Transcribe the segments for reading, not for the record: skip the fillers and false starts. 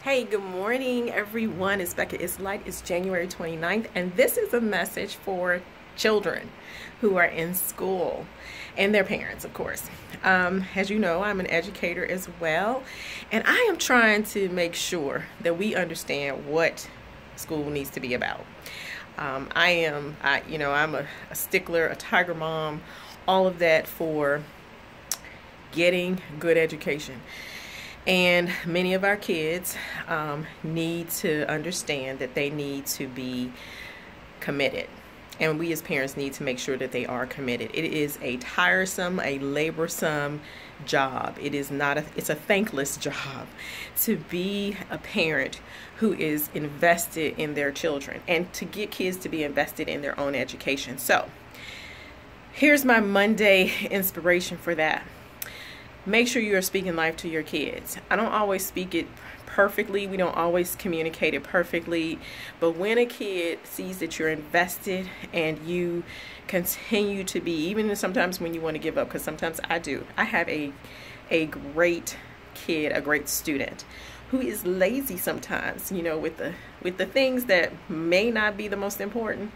Hey, good morning, everyone. It's Becca. It's Light. It's January 29th, and this is a message for children who are in school and their parents, of course. As you know, I'm an educator as well, and I am trying to make sure that we understand what school needs to be about. I'm a stickler, a tiger mom, all of that for getting good education. And many of our kids need to understand that they need to be committed. And we as parents need to make sure that they are committed. It is a tiresome, a laborsome job. It's a thankless job to be a parent who is invested in their children and to get kids to be invested in their own education. So here's my Monday inspiration for that. Make sure you are speaking life to your kids. I don't always speak it perfectly. We don't always communicate it perfectly. But when a kid sees that you're invested and you continue to be, even sometimes when you want to give up, because sometimes I do. I have a great kid, a great student who is lazy sometimes, with the things that may not be the most important.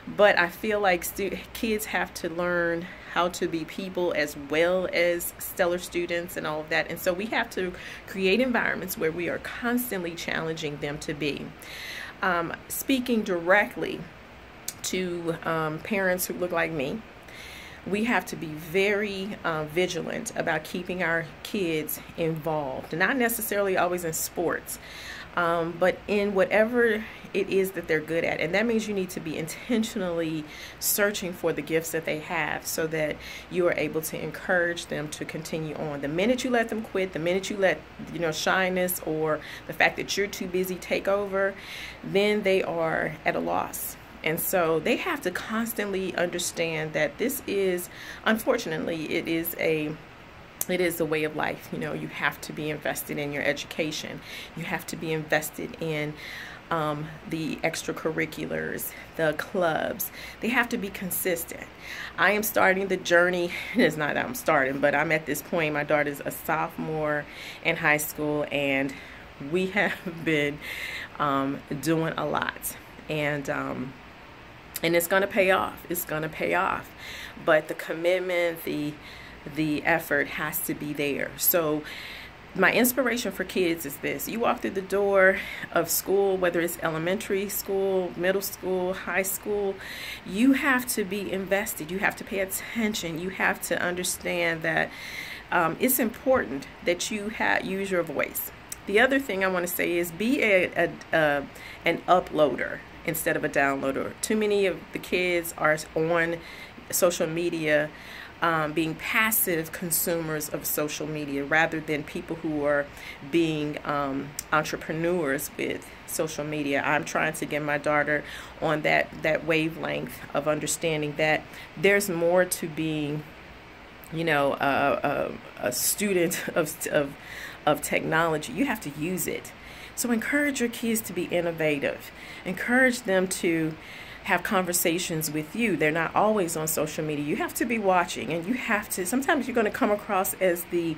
But I feel like kids have to learn how to be people as well as stellar students and all of that. And so we have to create environments where we are constantly challenging them to be. Speaking directly to parents who look like me, we have to be very vigilant about keeping our kids involved, not necessarily always in sports, but in whatever it is that they're good at. And that means you need to be intentionally searching for the gifts that they have so that you are able to encourage them to continue on. The minute you let them quit, the minute you let shyness or the fact that you're too busy take over, then they are at a loss. And so they have to constantly understand that this is, unfortunately, it is a way of life. You have to be invested in your education. You have to be invested in the extracurriculars, the clubs. They have to be consistent. I am starting the journey. It's not that I'm starting, but I'm at this point. My daughter's a sophomore in high school, and we have been doing a lot. And it's going to pay off. It's going to pay off. But the commitment, the effort has to be there. So my inspiration for kids is this. You walk through the door of school, whether it's elementary school, middle school, high school, you have to be invested. You have to pay attention. You have to understand that it's important that you use your voice. The other thing I want to say is be an uploader instead of a downloader. Too many of the kids are on social media being passive consumers of social media rather than people who are being entrepreneurs with social media. I'm trying to get my daughter on that wavelength of understanding that there's more to being a student of technology. You have to use it. So encourage your kids to be innovative. Encourage them to have conversations with you. They're not always on social media. You have to be watching, and you have to, sometimes you're going to come across as the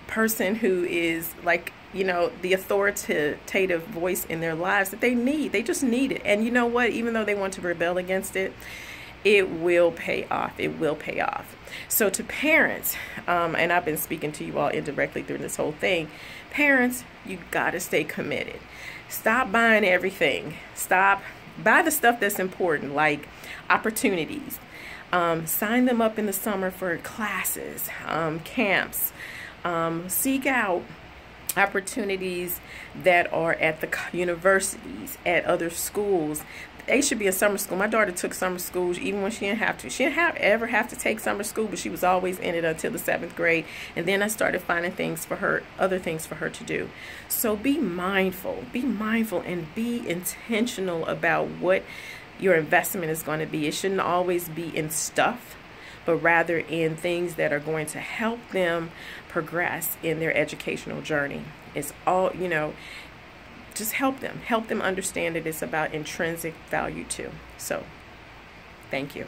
person who is like, the authoritative voice in their lives that they need. They just need it. And you know what? Even though they want to rebel against it, it will pay off. It will pay off. So to parents, and I've been speaking to you all indirectly through this whole thing, parents, you got to stay committed. Stop buying everything. Buy the stuff that's important, like opportunities. Sign them up in the summer for classes, camps. Seek out opportunities that are at the universities, at other schools. They should be in summer school. My daughter took summer school even when she didn't have to. She didn't ever have to take summer school, but she was always in it until the 7th grade. And then I started finding other things for her to do. So be mindful and be intentional about what your investment is going to be. It shouldn't always be in stuff, but rather in things that are going to help them progress in their educational journey. It's all, just help them understand that it's about intrinsic value too. So thank you.